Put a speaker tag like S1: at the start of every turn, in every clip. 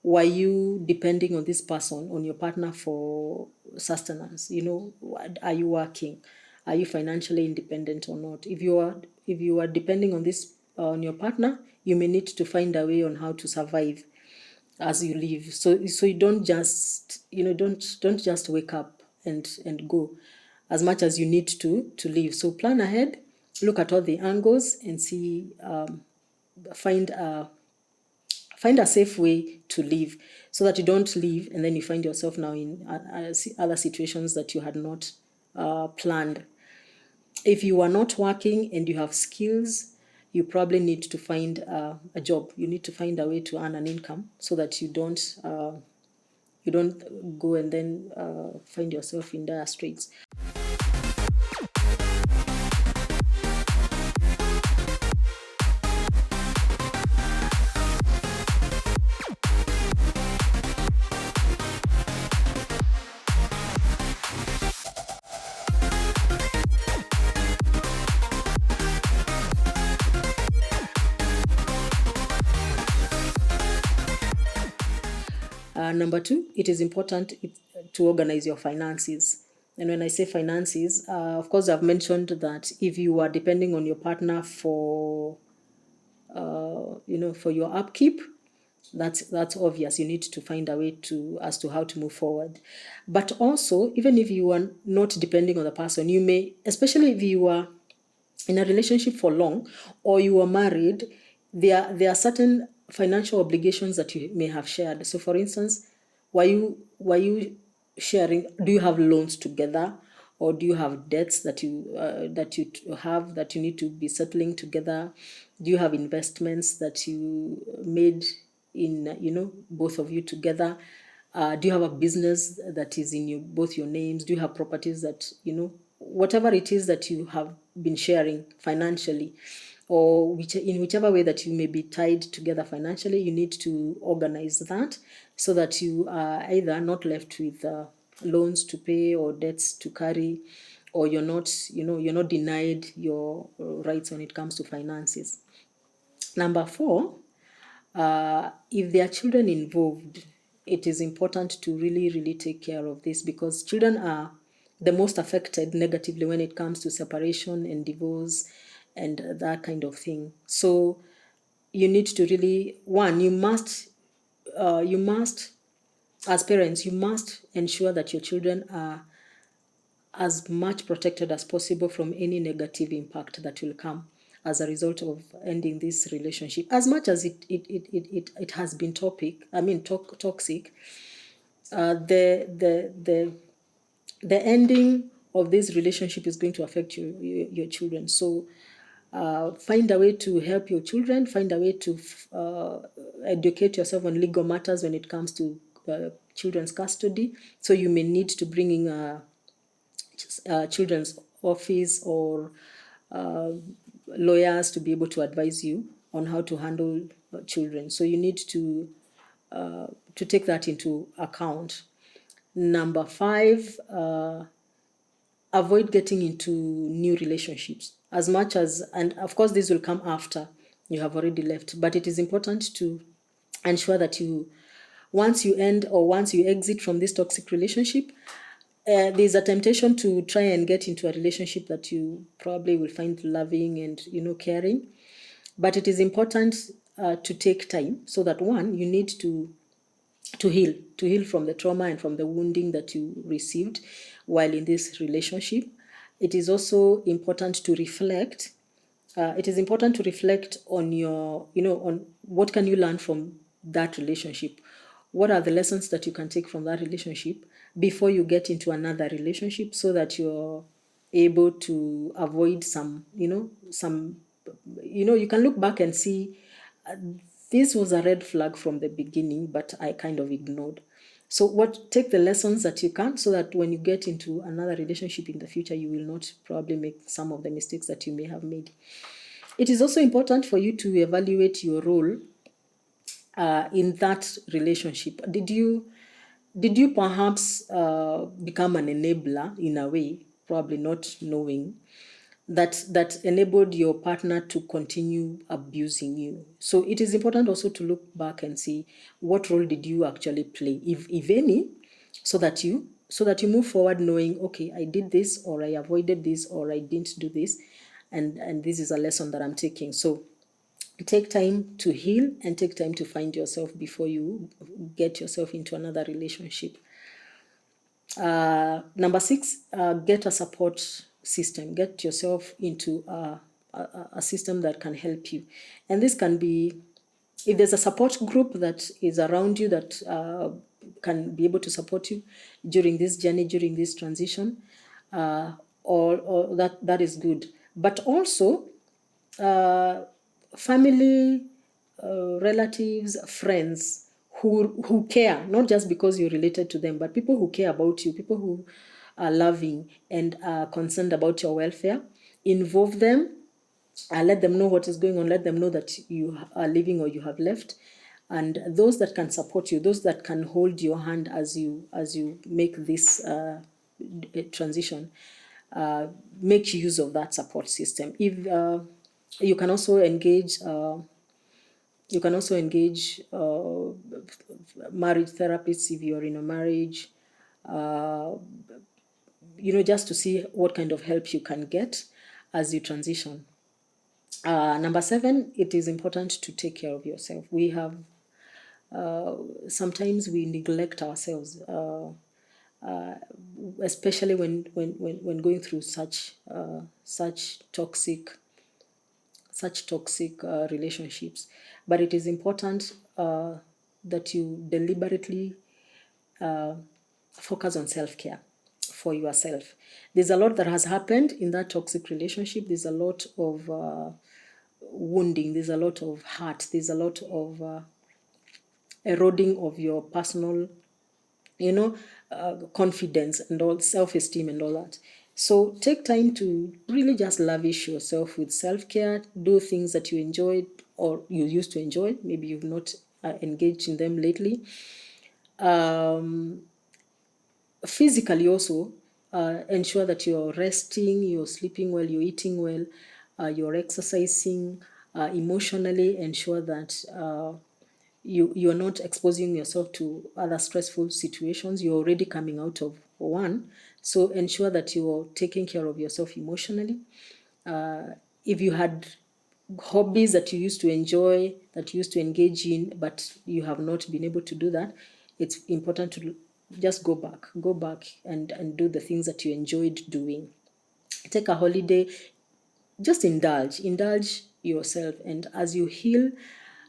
S1: were you depending on this person, on your partner, for sustenance? Are you working? Are you financially independent or not? If you are depending on this on your partner, you may need to find a way on how to survive as you live. So you don't just don't just wake up and go, as much as you need to live. So plan ahead, look at all the angles, and see, find a safe way to live, so that you don't live and then you find yourself now in other situations that you had not planned. If you are not working and you have skills, you probably need to find a job. You need to find a way to earn an income, so that you don't go and then find yourself in dire straits. Number two, it is important to organize your finances. And when I say finances, of course, I've mentioned that if you are depending on your partner for, for your upkeep, that's obvious. You need to find a way as to how to move forward. But also, even if you are not depending on the person, you may, especially if you are in a relationship for long, or you are married, there are certain financial obligations that you may have shared. So, for instance, were you sharing? Do you have loans together, or do you have debts that you have that you need to be settling together? Do you have investments that you made in both of you together? Do you have a business that is in both your names? Do you have properties that whatever it is that you have been sharing financially, or in whichever way that you may be tied together financially, you need to organize that, so that you are either not left with loans to pay or debts to carry, or you're not denied your rights when it comes to finances. Number four, if there are children involved, it is important to really, really take care of this, because children are the most affected negatively when it comes to separation and divorce and that kind of thing. So you need to really, you must, as parents, you must ensure that your children are as much protected as possible from any negative impact that will come as a result of ending this relationship. As much as it has been toxic, the ending of this relationship is going to affect your children. So find a way to help your children, find a way to educate yourself on legal matters when it comes to children's custody. So you may need to bring in children's office or lawyers to be able to advise you on how to handle children. So you need to take that into account. Number five, avoid getting into new relationships as much as, and of course this will come after you have already left, but it is important to ensure that once you end or once you exit from this toxic relationship, there's a temptation to try and get into a relationship that you probably will find loving and caring, but it is important to take time, so that one, you need to heal from the trauma and from the wounding that you received while in this relationship. It is also important to reflect. It is important to reflect on on what can you learn from that relationship. What are the lessons that you can take from that relationship before you get into another relationship, so that you're able to avoid you can look back and see, this was a red flag from the beginning, but I kind of ignored. So take the lessons that you can, so that when you get into another relationship in the future, you will not probably make some of the mistakes that you may have made. It is also important for you to evaluate your role in that relationship. Did you perhaps become an enabler in a way, probably not knowing? that enabled your partner to continue abusing you. So it is important also to look back and see what role did you actually play, if any, so that you move forward knowing, okay, I did this, or I avoided this, or I didn't do this, and this is a lesson that I'm taking. So take time to heal and take time to find yourself before you get yourself into another relationship. Number 6, get a support system. Get yourself into a system that can help you. And this can be, if there's a support group that is around you that can be able to support you during this journey, during this transition, or that is good. But also, family, relatives, friends who care, not just because you're related to them, but people who care about you, people who are loving and are concerned about your welfare. Involve them, let them know what is going on, let them know that you are leaving or you have left. And those that can support you, those that can hold your hand as you make this transition, make use of that support system. If you can also engage marriage therapists if you're in a marriage, just to see what kind of help you can get as you transition. Number 7, it is important to take care of yourself. We have sometimes we neglect ourselves, especially when going through such toxic relationships. But it is important that you deliberately focus on self-care for yourself. There's a lot that has happened in that toxic relationship. There's a lot of wounding. There's a lot of hurt. There's a lot of eroding of your personal, confidence and all, self-esteem and all that. So take time to really just lavish yourself with self-care. Do things that you enjoyed or you used to enjoy. Maybe you've not engaged in them lately. Physically also, ensure that you're resting, you're sleeping well, you're eating well, you're exercising. Emotionally, ensure that you're not exposing yourself to other stressful situations. You're already coming out of one, so ensure that you're taking care of yourself emotionally. If you had hobbies that you used to enjoy, that you used to engage in, but you have not been able to do that, it's important to just go back and do the things that you enjoyed doing. Take a holiday, just indulge yourself. And as you heal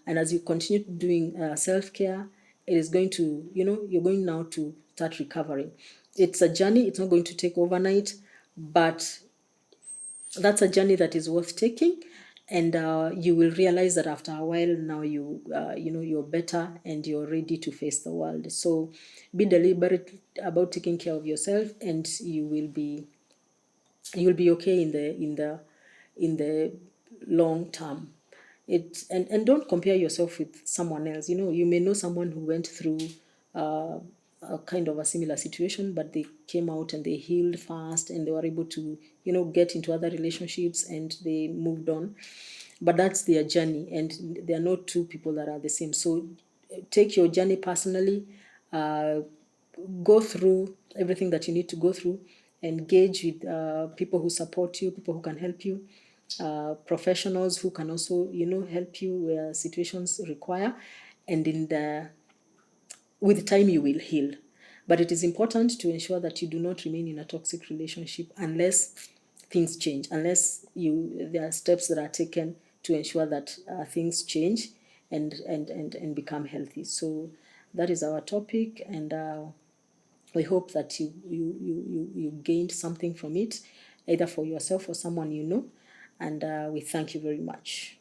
S1: and as you continue doing self-care, it is going to, you're going now to start recovering. It's a journey. It's not going to take overnight, but that's a journey that is worth taking. And you will realize that after a while now you're better and you're ready to face the world. So be deliberate about taking care of yourself, and you'll be okay in the long term. And don't compare yourself with someone else. You may know someone who went through a kind of a similar situation, but they came out and they healed fast and they were able to get into other relationships and they moved on. But that's their journey, and there are no two people that are the same. So take your journey personally, go through everything that you need to go through, engage with people who support you, people who can help you, professionals who can also help you where situations require. And with time you will heal. But it is important to ensure that you do not remain in a toxic relationship unless things change, unless there are steps that are taken to ensure that things change and become healthy. So that is our topic, and we hope that you gained something from it, either for yourself or someone you know. And we thank you very much.